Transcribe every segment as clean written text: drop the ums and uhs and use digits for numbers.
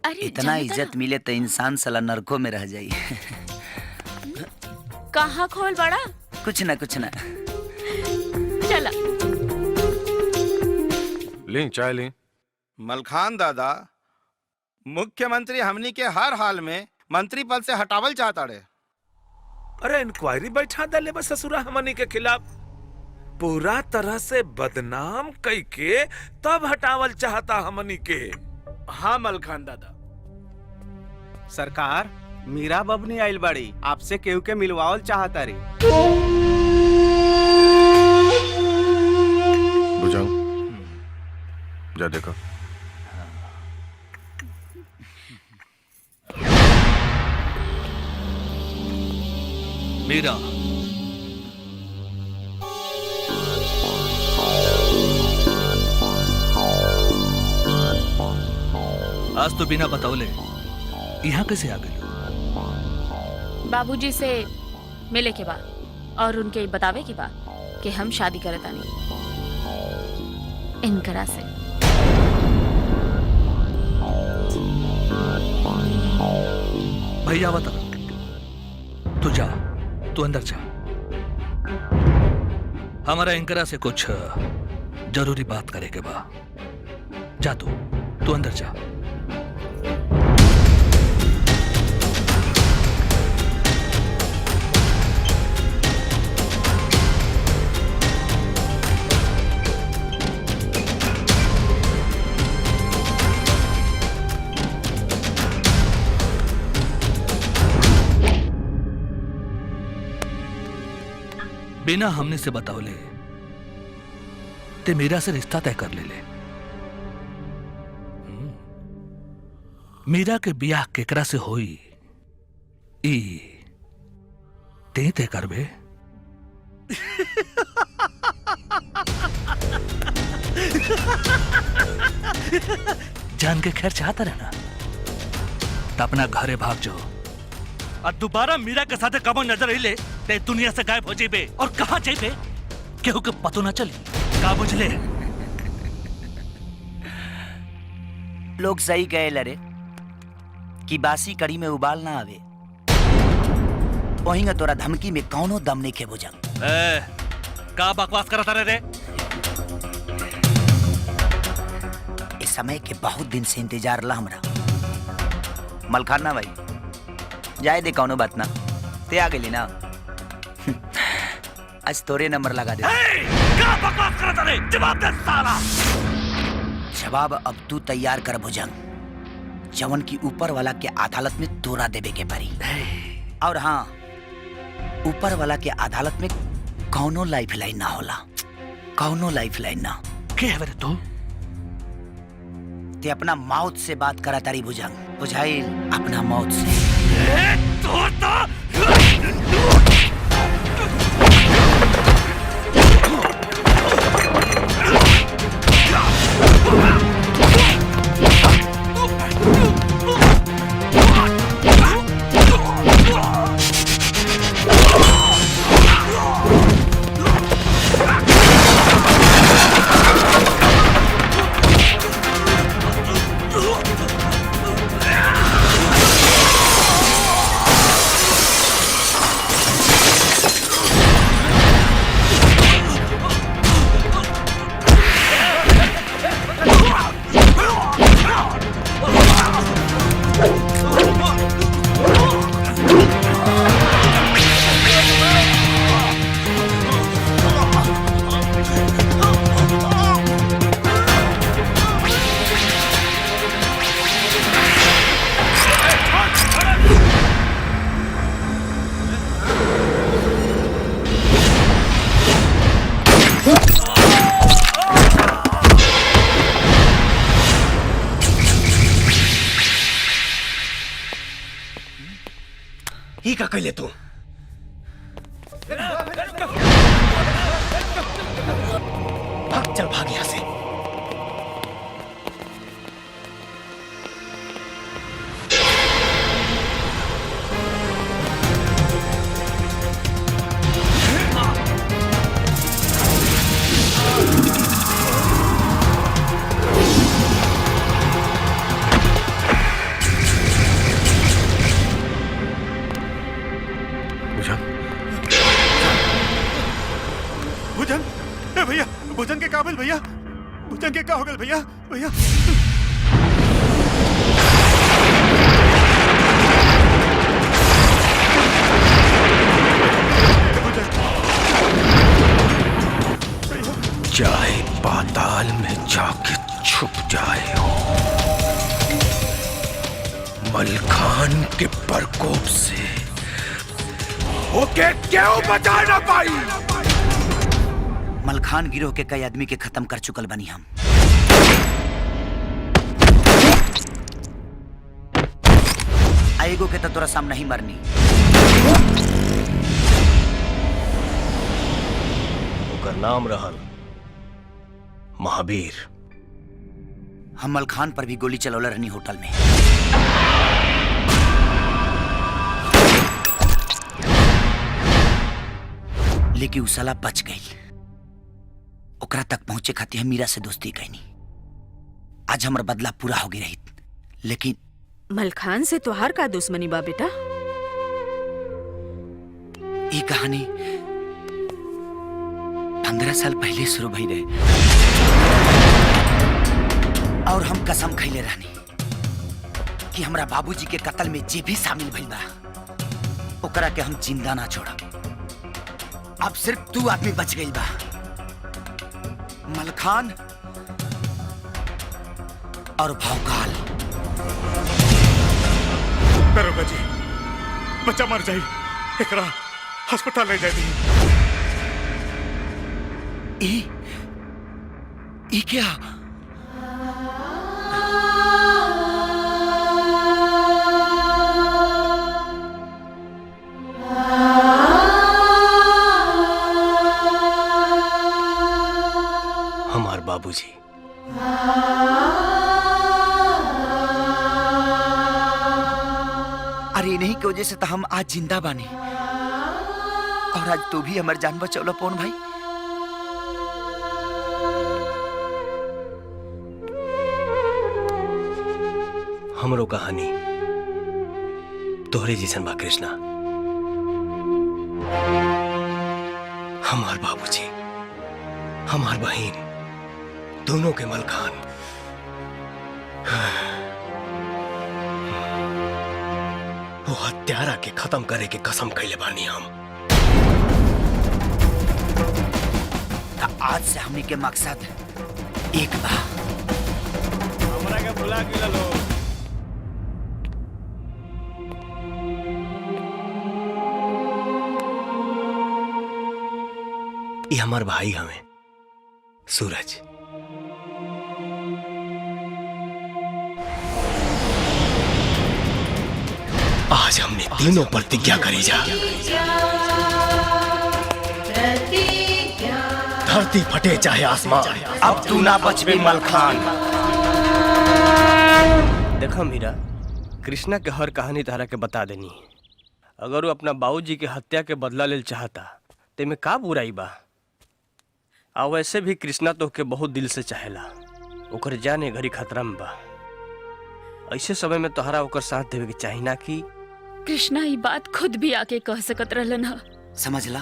इतना इज्जत मिले तो इंसान साला नरकों में रह जाई। कहाँ खोल बड़ा? कुछ ना। चला लें चाय लें। मलखान दादा, मुख्यमंत्री हमनी के हर हाल में मंत्री पद से हटावल चाहता रे। अरे इंक्वायरी बैठा दले बस ससुरा हमनी के खिलाफ पूरा तरह से बदनाम कई के तब हटावल चाहता हमनी के। हाँ मलखान दादा। सरकार, मीरा बबनी आइल बाड़ी, आपसे केहू के मिलवावल चाहता रे। बुझाऊं? जा देखो। मीरा, आज तो बिना बताओले यहाँ कैसे आ गए? बाबूजी से मिले के बाद और उनके बतावे के बाद कि हम शादी करता नहीं इनकरा से। भैया बता, तू जा, तू अंदर जा। हमारा इंकरा से कुछ जरूरी बात करे के बा। जा तू अंदर जा। बिना हमने से बताओले ते मीरा से रिश्ता तय कर ले। मीरा के बियाह केकरा से होई ई ते तय करबे। जान के खैर चाहता रहना तो अपना घरे भाग जाओ और दोबारा मीरा के साथ कब नजर हिले ते दुनिया से गायब हो जाइबे। और कहां जाइबे केहू के पतो ना चली। का बुझले? लोग सही कहे लरे कि बासी कड़ी में उबाल ना आवे। वहीं तोरा धमकी में कौनो दम नहीं के बुझा। का बकवास करता रे? इस समय के बहुत दिन से इंतजार ला हमरा। मलखाना भाई जाए दे, कौनो बात ना, ते आ गेली ना। आज तोरे नंबर लगा दे। का बकवास करता रे? जवाब दे साला। जवाब अब तू तैयार कर भुजंग, जवन की ऊपर वाला के अदालत में तोरा देवे के परी। और हाँ, ऊपर वाला के अदालत में कौनो लाइफ लाइन ना होला, कौनो लाइफ लाइन ना। क्या है तू? ते अपना मौत से बात करा तारी भुजंग, बुझाई? अपना मौत से। ही का कैले तू? भाग, चल भाग यहाँ से। भैया भुजंग के का हो गल भैया भैया चाहे पाताल में जाके छुप जाए हो, मलखान के प्रकोप से ओके क्यों बचा ना पाई? मलखान गिरोह के कई आदमी के खत्म कर चुकल बनी हम। आएगो के तो तोरा सामने ही मरनी। ओकर नाम रहल महावीर। हम मलखान पर भी गोली चलौले रहनी होटल में। लेकिन उ साला बच गई। ओकरा तक पहुंचे खातिर हम मीरा से दोस्ती कैनी। आज हमर बदला पूरा हो गई रही, लेकिन मलखान से तोहार का दुश्मनी बा बेटा? ये कहानी 15 साल पहले शुरू भई रहे और हम कसम खैले रहनी कि हमरा बाबूजी के कत्ल में जे भी शामिल भइल बा ओकरा के हम जिंदा ना छोड़ब। अब सिर्फ तू आदमी बच गई बा, मलखान और भौकाल। दरोगा जी बच्चा मर जाई, एकरा अस्पताल ले जाई। ई क्या? हमार बाबूजी। अरे नहीं की वजह से तो हम आज जिंदा बानी और आज तू भी हमार जान बचौला पौन भाई। हमरो कहानी तोहरे जैसन बा कृष्णा। हमार बाबूजी, हमार बहन, दोनों के मलखान। वो हत्यारा के खत्म करे के कसम खैले बानी हम। आज से हमने के मकसद एक बा। हमरा के भुला के लो। ये हमार भाई हमें सूरज। आज हमने तीनों प्रतिज्ञा करी जा। धरती फटे चाहे आसमान, अब तू ना बचबे मलखान। देखो मीरा, कृष्णा के हर कहानी तारा के बता देनी है। अगर वो अपना बाबूजी के हत्या के बदला ले चाहता ते में का बुराई बा? आ वैसे भी कृष्णा तो के बहुत दिल से चाहेला, ओकर जाने घड़ी खतरा में बा। ऐसे समय में तोहरा ओकर साथ देवे के चाही ना कि कृष्णा ये बात खुद भी आके कह सकत रहलन ह। समझला,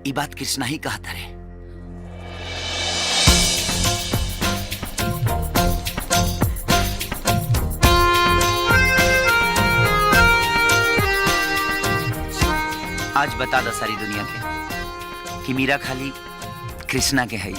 ये बात कृष्णा ही कहता रहे। आज बता दो सारी दुनिया के कि मीरा खाली कृष्णा के है।